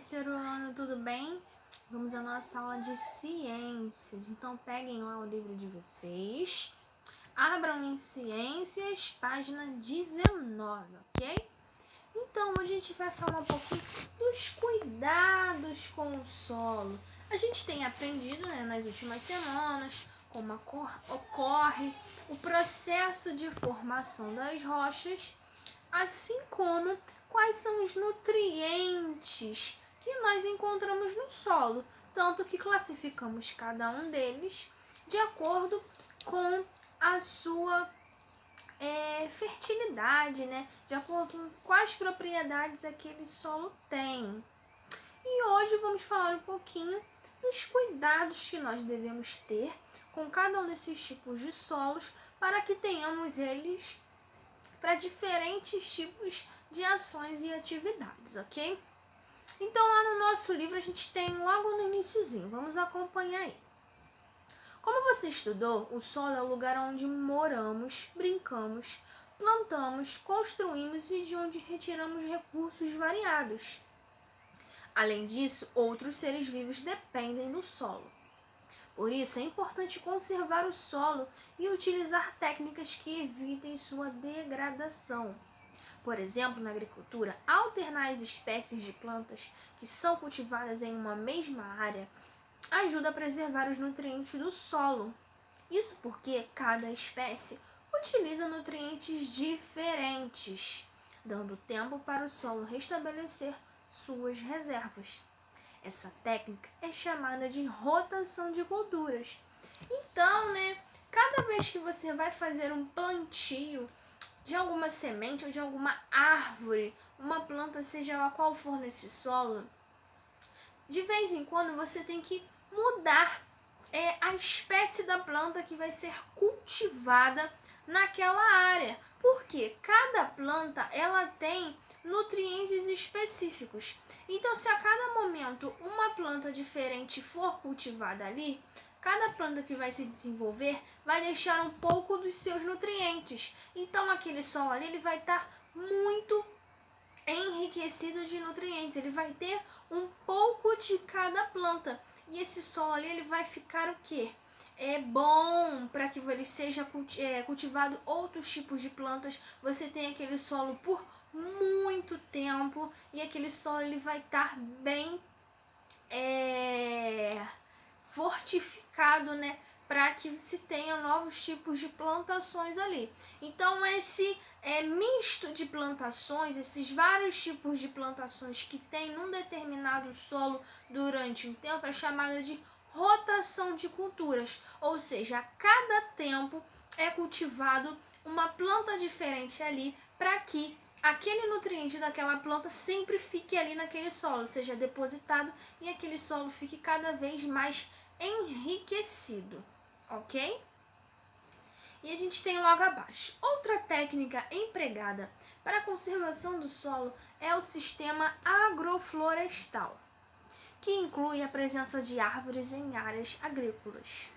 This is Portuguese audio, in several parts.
terceiro ano, tudo bem? Vamos à nossa aula de ciências. Então, peguem lá o livro de vocês. Abram em Ciências, página 19, ok? Então, hoje a gente vai falar um pouquinho dos cuidados com o solo. A gente tem aprendido, nas últimas semanas como ocorre o processo de formação das rochas, assim como quais são os nutrientes que nós encontramos no solo, tanto que classificamos cada um deles de acordo com a sua fertilidade, de acordo com quais propriedades aquele solo tem. E hoje vamos falar um pouquinho dos cuidados que nós devemos ter com cada um desses tipos de solos para que tenhamos eles para diferentes tipos de ações e atividades, ok? Então lá no nosso livro a gente tem logo no iniciozinho, vamos acompanhar aí. Como você estudou, o solo é o lugar onde moramos, brincamos, plantamos, construímos e de onde retiramos recursos variados. Além disso, outros seres vivos dependem do solo. Por isso, é importante conservar o solo e utilizar técnicas que evitem sua degradação. Por exemplo, na agricultura, alternar as espécies de plantas que são cultivadas em uma mesma área ajuda a preservar os nutrientes do solo. Isso porque cada espécie utiliza nutrientes diferentes, dando tempo para o solo restabelecer suas reservas. Essa técnica é chamada de rotação de culturas. Então, cada vez que você vai fazer um plantio de alguma semente ou de alguma árvore, uma planta, seja lá qual for nesse solo, de vez em quando você tem que mudar a espécie da planta que vai ser cultivada naquela área. Porque cada planta ela tem nutrientes específicos. Então, se a cada momento uma planta diferente for cultivada ali, cada planta que vai se desenvolver vai deixar um pouco dos seus nutrientes. Então, aquele solo ali ele vai estar muito enriquecido de nutrientes. Ele vai ter um pouco de cada planta. E esse solo ali ele vai ficar o quê? É bom para que ele seja cultivado outros tipos de plantas. Você tem aquele solo por muito tempo e aquele solo ele vai estar bem fortificado, para que se tenha novos tipos de plantações ali. Então esse misto de plantações, esses vários tipos de plantações que tem num determinado solo durante um tempo é chamada de rotação de culturas, ou seja, a cada tempo é cultivado uma planta diferente ali para que aquele nutriente daquela planta sempre fique ali naquele solo, seja depositado e aquele solo fique cada vez mais enriquecido, ok? E a gente tem logo abaixo. Outra técnica empregada para a conservação do solo é o sistema agroflorestal, que inclui a presença de árvores em áreas agrícolas.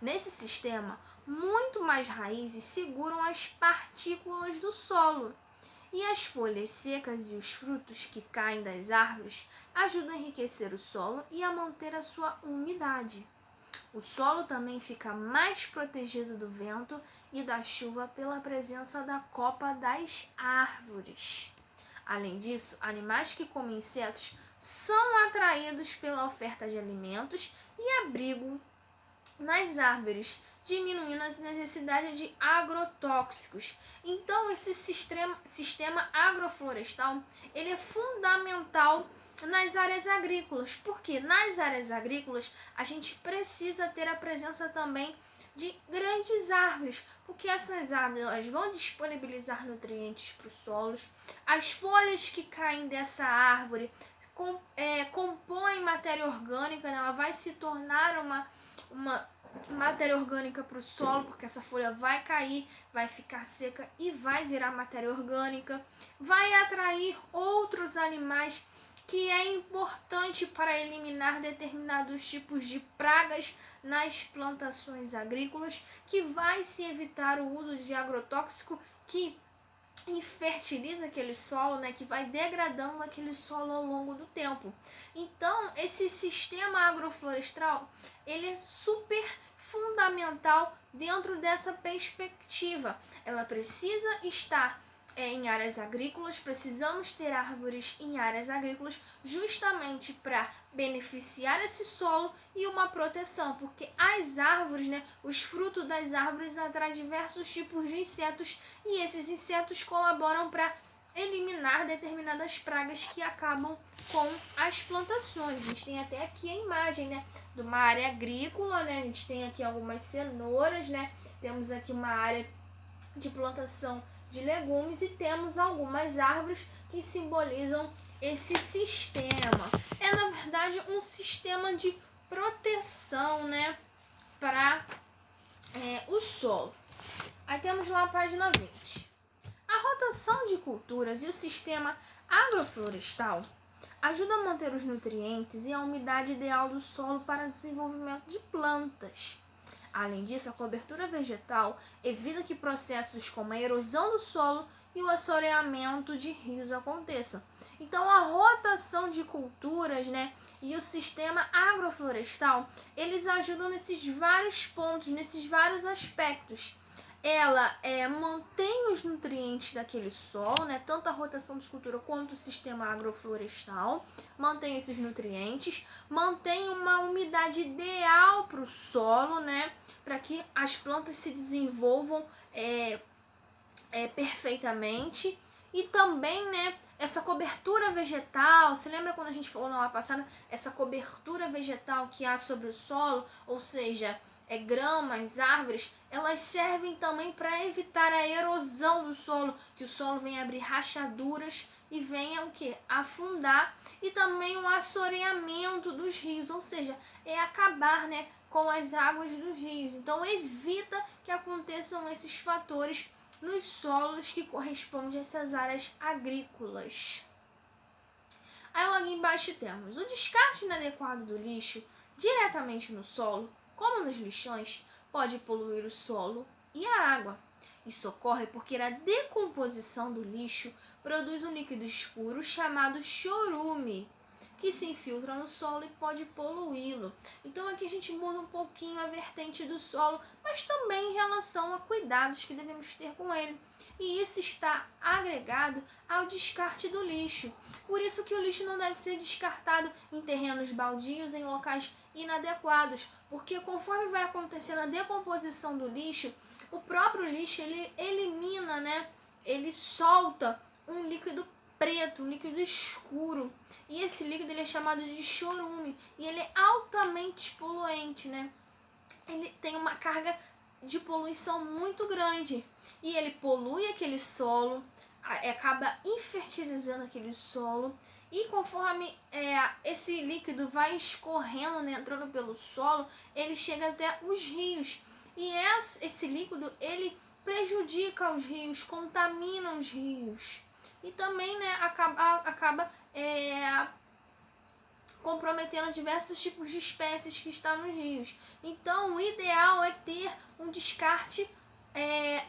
Nesse sistema, muito mais raízes seguram as partículas do solo, e as folhas secas e os frutos que caem das árvores ajudam a enriquecer o solo e a manter a sua umidade. O solo também fica mais protegido do vento e da chuva pela presença da copa das árvores. Além disso, animais que comem insetos são atraídos pela oferta de alimentos e abrigo nas árvores, diminuindo a necessidade de agrotóxicos. Então, esse sistema agroflorestal ele é fundamental nas áreas agrícolas, porque nas áreas agrícolas a gente precisa ter a presença também de grandes árvores, porque essas árvores elas vão disponibilizar nutrientes para os solos. As folhas que caem dessa árvore compõem matéria orgânica, ela vai se tornar uma matéria orgânica para o solo, porque essa folha vai cair, vai ficar seca e vai virar matéria orgânica, vai atrair outros animais, que é importante para eliminar determinados tipos de pragas nas plantações agrícolas, que vai se evitar o uso de agrotóxico que e fertiliza aquele solo, né, que vai degradando aquele solo ao longo do tempo. Então, esse sistema agroflorestal, ele é super fundamental dentro dessa perspectiva. Ela precisa estar em áreas agrícolas, precisamos ter árvores em áreas agrícolas justamente para beneficiar esse solo e uma proteção, porque as árvores, né, os frutos das árvores atraem diversos tipos de insetos e esses insetos colaboram para eliminar determinadas pragas que acabam com as plantações. A gente tem até aqui a imagem, né, de uma área agrícola, né? A gente tem aqui algumas cenouras, né? Temos aqui uma área de plantação de legumes e temos algumas árvores que simbolizam esse sistema. É, na verdade, um sistema de proteção, né, para o solo. Aí temos lá a página 20. A rotação de culturas e o sistema agroflorestal ajuda a manter os nutrientes e a umidade ideal do solo para o desenvolvimento de plantas. Além disso, a cobertura vegetal evita que processos como a erosão do solo e o assoreamento de rios aconteçam. Então, a rotação de culturas, né, e o sistema agroflorestal, eles ajudam nesses vários pontos, nesses vários aspectos. Ela mantém os nutrientes daquele solo, né? Tanto a rotação de cultura quanto o sistema agroflorestal mantém esses nutrientes, mantém uma umidade ideal para o solo, né? Para que as plantas se desenvolvam perfeitamente. E também, né, essa cobertura vegetal, você lembra quando a gente falou na aula passada, essa cobertura vegetal que há sobre o solo, ou seja, gramas, árvores, elas servem também para evitar a erosão do solo, que o solo venha abrir rachaduras e venha o que? Afundar, e também o assoreamento dos rios, ou seja, acabar, né, com as águas dos rios. Então evita que aconteçam esses fatores nos solos que correspondem a essas áreas agrícolas. Aí logo embaixo temos o descarte inadequado do lixo diretamente no solo, como nos lixões, pode poluir o solo e a água. Isso ocorre porque a decomposição do lixo produz um líquido escuro chamado chorume, que se infiltra no solo e pode poluí-lo. Então aqui a gente muda um pouquinho a vertente do solo, mas também em relação a cuidados que devemos ter com ele. E isso está agregado ao descarte do lixo. Por isso que o lixo não deve ser descartado em terrenos baldios, em locais inadequados, porque conforme vai acontecendo a decomposição do lixo, o próprio lixo ele elimina, né? Ele solta um líquido preto, um líquido escuro. E esse líquido ele é chamado de chorume. E ele é altamente poluente, né? Ele tem uma carga de poluição muito grande. E ele polui aquele solo, acaba infertilizando aquele solo. E conforme esse líquido vai escorrendo, né, entrando pelo solo, ele chega até os rios. E esse líquido, ele prejudica os rios, contamina os rios. E também, né, acaba comprometendo diversos tipos de espécies que estão nos rios. Então, o ideal é ter um descarte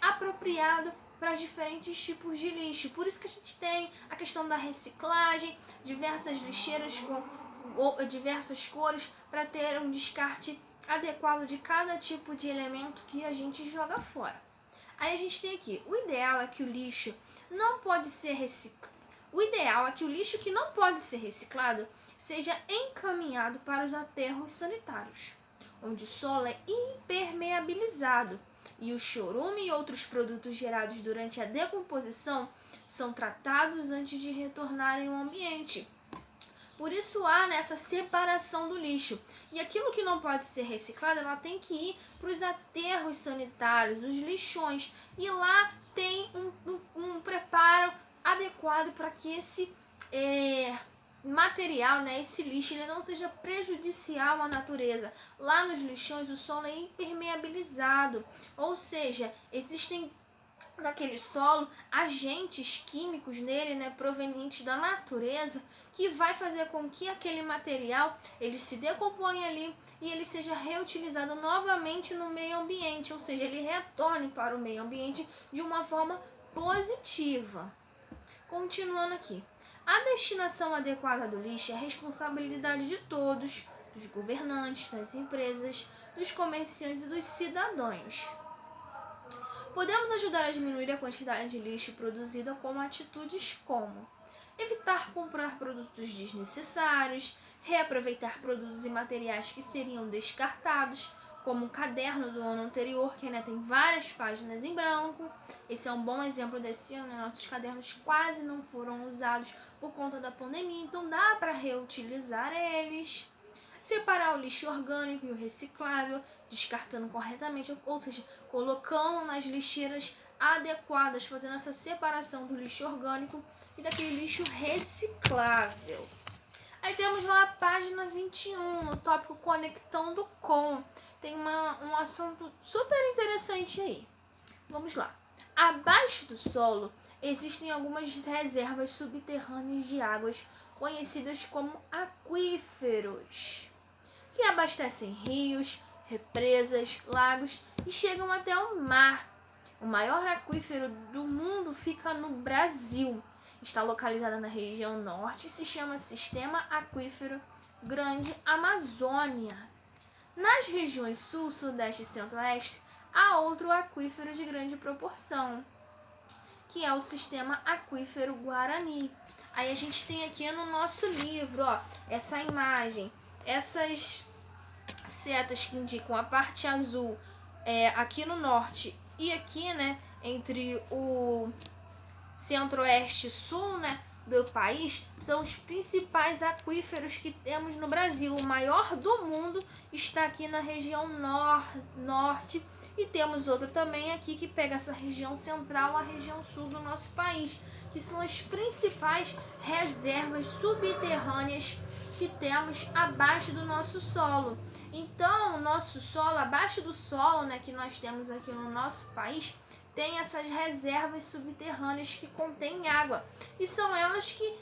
apropriado para diferentes tipos de lixo. Por isso que a gente tem a questão da reciclagem, diversas lixeiras com diversas cores, para ter um descarte adequado de cada tipo de elemento que a gente joga fora. Aí a gente tem aqui, o ideal é que o lixo não pode ser reciclado. O ideal é que o lixo que não pode ser reciclado seja encaminhado para os aterros sanitários, onde o solo é impermeabilizado e o chorume e outros produtos gerados durante a decomposição são tratados antes de retornarem ao ambiente. Por isso há nessa separação do lixo. E aquilo que não pode ser reciclado, ela tem que ir para os aterros sanitários, os lixões. E lá tem um preparo adequado para que esse material, né, esse lixo, ele não seja prejudicial à natureza. Lá nos lixões o solo é impermeabilizado, ou seja, existem naquele solo agentes químicos nele, né, provenientes da natureza, que vai fazer com que aquele material ele se decomponha ali e ele seja reutilizado novamente no meio ambiente, ou seja, ele retorne para o meio ambiente de uma forma positiva. Continuando aqui. A destinação adequada do lixo é responsabilidade de todos, dos governantes, das empresas, dos comerciantes e dos cidadãos. Podemos ajudar a diminuir a quantidade de lixo produzida com atitudes como evitar comprar produtos desnecessários, reaproveitar produtos e materiais que seriam descartados, como um caderno do ano anterior, que ainda tem várias páginas em branco. Esse é um bom exemplo desse ano, né? Nossos cadernos quase não foram usados por conta da pandemia, então dá para reutilizar eles. Separar o lixo orgânico e o reciclável, descartando corretamente, ou seja, colocando nas lixeiras adequadas, fazendo essa separação do lixo orgânico e daquele lixo reciclável. Aí temos lá a página 21, no tópico Conectando com. Tem um assunto super interessante aí. Vamos lá. Abaixo do solo existem algumas reservas subterrâneas de águas conhecidas como aquíferos, que abastecem rios, represas, lagos e chegam até o mar. O maior aquífero do mundo fica no Brasil. Está localizado na região norte e se chama Sistema Aquífero Grande Amazônia. Nas regiões sul, sudeste e centro-oeste, há outro aquífero de grande proporção, que é o Sistema Aquífero Guarani. Aí a gente tem aqui no nosso livro, ó, essa imagem, essas setas que indicam a parte azul aqui no norte e aqui, né, entre o centro-oeste e sul, né, do país, são os principais aquíferos que temos no Brasil. O maior do mundo está aqui na região norte e temos outro também aqui que pega essa região central, a região sul do nosso país, que são as principais reservas subterrâneas que temos abaixo do nosso solo. Então, o nosso solo, abaixo do solo, né, que nós temos aqui no nosso país, tem essas reservas subterrâneas que contêm água. E são elas que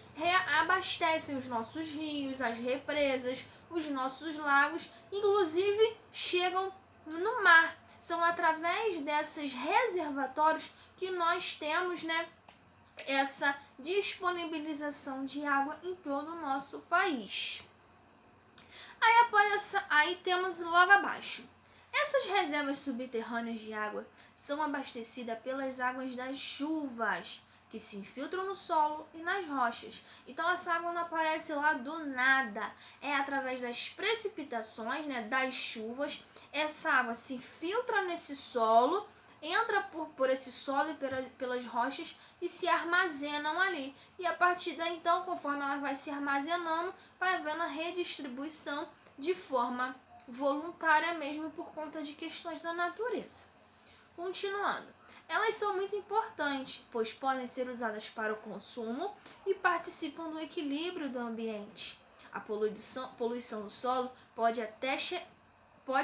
abastecem os nossos rios, as represas, os nossos lagos, inclusive chegam no mar. São através desses reservatórios que nós temos, né, essa disponibilização de água em todo o nosso país. Aí temos logo abaixo. Essas reservas subterrâneas de água são abastecidas pelas águas das chuvas, que se infiltram no solo e nas rochas. Então essa água não aparece lá do nada. É através das precipitações, né, das chuvas. Essa água se infiltra nesse solo, entra por esse solo e pelas rochas e se armazenam ali. E a partir daí, então, conforme ela vai se armazenando, vai havendo a redistribuição de forma voluntária mesmo por conta de questões da natureza. Continuando, elas são muito importantes, pois podem ser usadas para o consumo e participam do equilíbrio do ambiente. A poluição do solo pode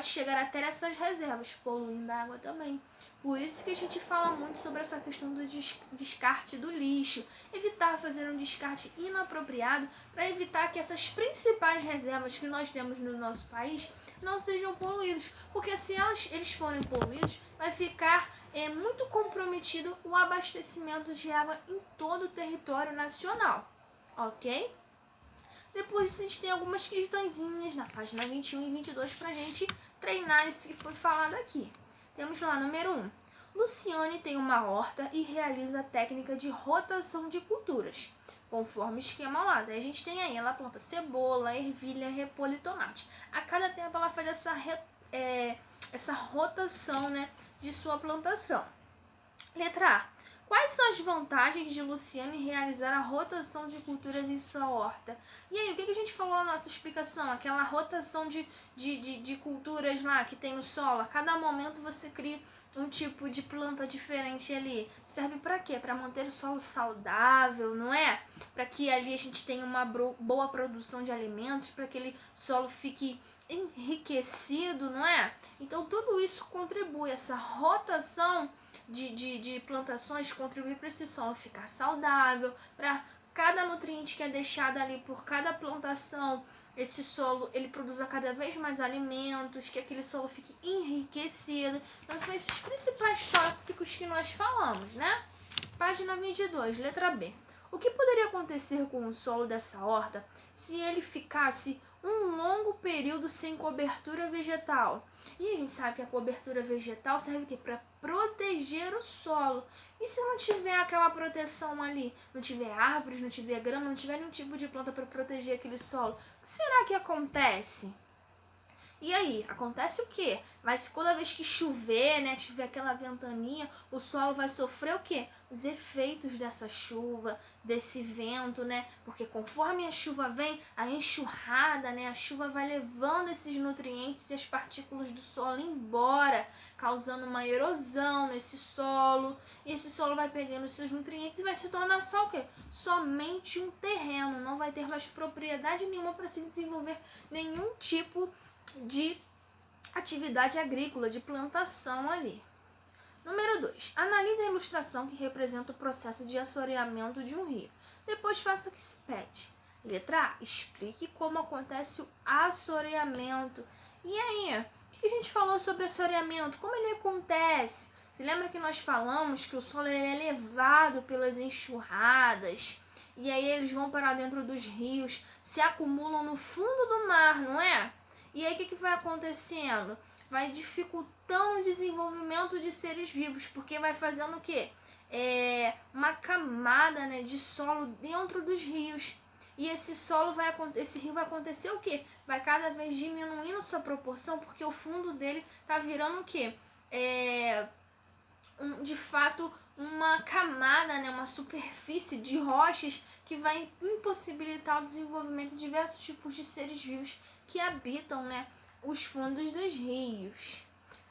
chegar até essas reservas, poluindo a água também. Por isso que a gente fala muito sobre essa questão do descarte do lixo. Evitar fazer um descarte inapropriado para evitar que essas principais reservas que nós temos no nosso país não sejam poluídos. Porque se eles forem poluídos, vai ficar muito comprometido o abastecimento de água em todo o território nacional. Ok? Depois disso, a gente tem algumas questõezinhas na página 21 e 22 para a gente treinar isso que foi falado aqui. Temos lá número 1. Luciane tem uma horta e realiza a técnica de rotação de culturas, conforme o esquema lá. Daí a gente tem aí, ela planta cebola, ervilha, repolho e tomate. A cada tempo ela faz essa rotação, né, de sua plantação. Letra A. Quais são as vantagens de Luciane realizar a rotação de culturas em sua horta? E aí, o que a gente falou na nossa explicação? Aquela rotação de culturas lá que tem no solo. A cada momento você cria um tipo de planta diferente ali. Serve para quê? Para manter o solo saudável, não é? Para que ali a gente tenha uma boa produção de alimentos, para que aquele solo fique enriquecido, não é? Então tudo isso contribui, essa rotação de plantações contribui para esse solo ficar saudável, para cada nutriente que é deixado ali por cada plantação, esse solo ele produza cada vez mais alimentos, que aquele solo fique enriquecido. Então são esses principais tópicos que nós falamos, né? Página 22, letra B. O que poderia acontecer com o solo dessa horta se ele ficasse um longo período sem cobertura vegetal? E a gente sabe que a cobertura vegetal serve para proteger o solo. E se não tiver aquela proteção ali, não tiver árvores, não tiver grama, não tiver nenhum tipo de planta para proteger aquele solo, o que será que acontece? E aí, acontece o quê? Mas toda vez que chover, né, tiver aquela ventaninha, o solo vai sofrer o quê? Os efeitos dessa chuva, desse vento, né? Porque conforme a chuva vem, a enxurrada, né, a chuva vai levando esses nutrientes e as partículas do solo embora, causando uma erosão nesse solo. E esse solo vai pegando os seus nutrientes e vai se tornar só o quê? Somente um terreno, não vai ter mais propriedade nenhuma para se desenvolver nenhum tipo de atividade agrícola, de plantação ali. Número 2. Analise a ilustração que representa o processo de assoreamento de um rio. Depois faça o que se pede. Letra A. Explique como acontece o assoreamento. E aí, o que a gente falou sobre assoreamento? Como ele acontece? Se lembra que nós falamos que o solo é levado pelas enxurradas, e aí eles vão para dentro dos rios, se acumulam no fundo do mar, não é? E aí o que vai acontecendo? Vai dificultando o desenvolvimento de seres vivos, porque vai fazendo o quê? Uma camada, né, de solo dentro dos rios. E esse rio vai acontecer o quê? Vai cada vez diminuindo sua proporção, porque o fundo dele tá virando o quê? De fato, uma camada, né, uma superfície de rochas que vai impossibilitar o desenvolvimento de diversos tipos de seres vivos que habitam, né, os fundos dos rios.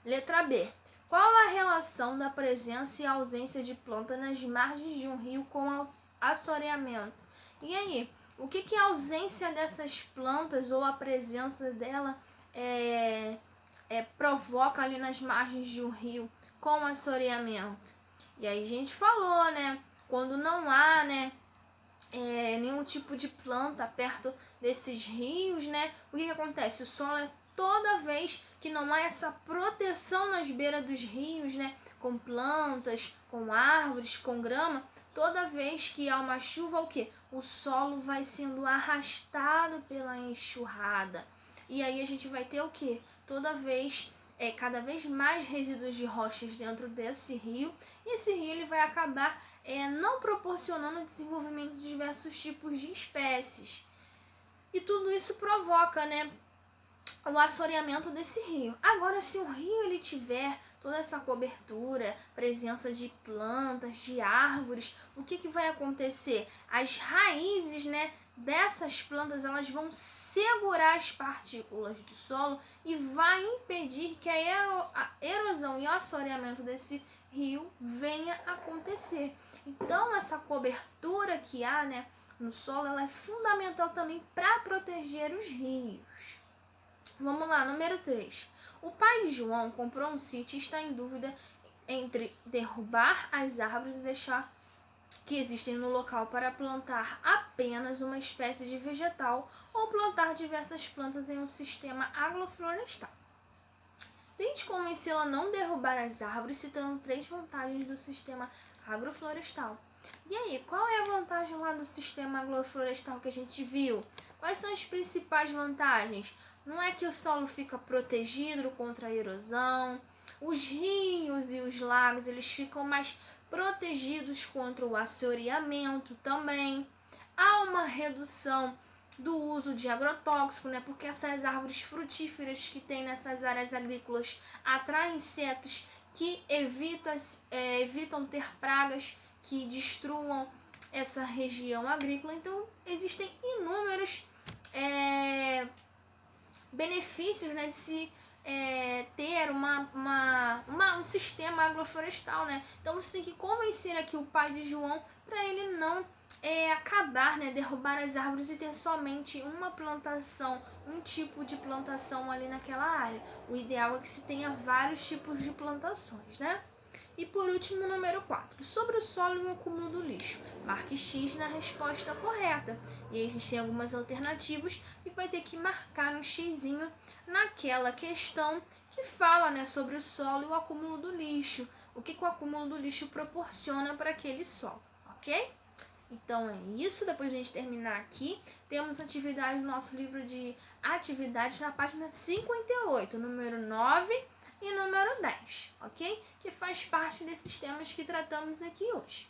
Letra B. Qual a relação da presença e ausência de planta nas margens de um rio com o assoreamento? E aí, o que a ausência dessas plantas ou a presença dela provoca ali nas margens de um rio com o assoreamento? E aí a gente falou, né, quando não há, né, nenhum tipo de planta perto desses rios, né, o que acontece? O solo, toda vez que não há essa proteção nas beiras dos rios, né, com plantas, com árvores, com grama, toda vez que há uma chuva, o quê? O solo vai sendo arrastado pela enxurrada. E aí a gente vai ter o quê? Cada vez mais resíduos de rochas dentro desse rio, e esse rio ele vai acabar não proporcionando o desenvolvimento de diversos tipos de espécies. E tudo isso provoca, né, o assoreamento desse rio. Agora, se o rio ele tiver toda essa cobertura, presença de plantas, de árvores, o que vai acontecer? As raízes, né, dessas plantas, elas vão segurar as partículas do solo e vai impedir que a erosão e o assoreamento desse rio venha acontecer. Então, essa cobertura que há, né, no solo, ela é fundamental também para proteger os rios. Vamos lá, número 3. O pai de João comprou um sítio e está em dúvida entre derrubar as árvores e deixar que existem no local para plantar apenas uma espécie de vegetal ou plantar diversas plantas em um sistema agroflorestal. Tente convencê-la a não derrubar as árvores, citando 3 vantagens do sistema agroflorestal. E aí, qual é a vantagem lá do sistema agroflorestal que a gente viu? Quais são as principais vantagens? Não é que o solo fica protegido contra a erosão, os rios e os lagos eles ficam mais protegidos contra o assoreamento também. Há uma redução do uso de agrotóxico, né? Porque essas árvores frutíferas que tem nessas áreas agrícolas atraem insetos que evitam ter pragas que destruam essa região agrícola. Então, existem inúmeros benefícios, né, de se ter um sistema agroflorestal, né? Então, você tem que convencer aqui o pai de João para ele não acabar, né, derrubar as árvores e ter somente uma plantação, um tipo de plantação ali naquela área. O ideal é que se tenha vários tipos de plantações, né? E por último, número 4. Sobre o solo e o acúmulo do lixo. Marque X na resposta correta. E aí a gente tem algumas alternativas e vai ter que marcar um xizinho naquela questão que fala, né, sobre o solo e o acúmulo do lixo. o que o acúmulo do lixo proporciona para aquele solo, ok? Então é isso, depois de a gente terminar aqui, temos atividade no nosso livro de atividades na página 58, número 9 e número 10, ok? Que faz parte desses temas que tratamos aqui hoje.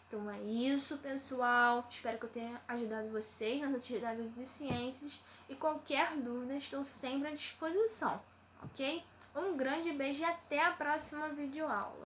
Então é isso, pessoal. Espero que eu tenha ajudado vocês nas atividades de ciências e qualquer dúvida estou sempre à disposição, ok? Um grande beijo e até a próxima videoaula.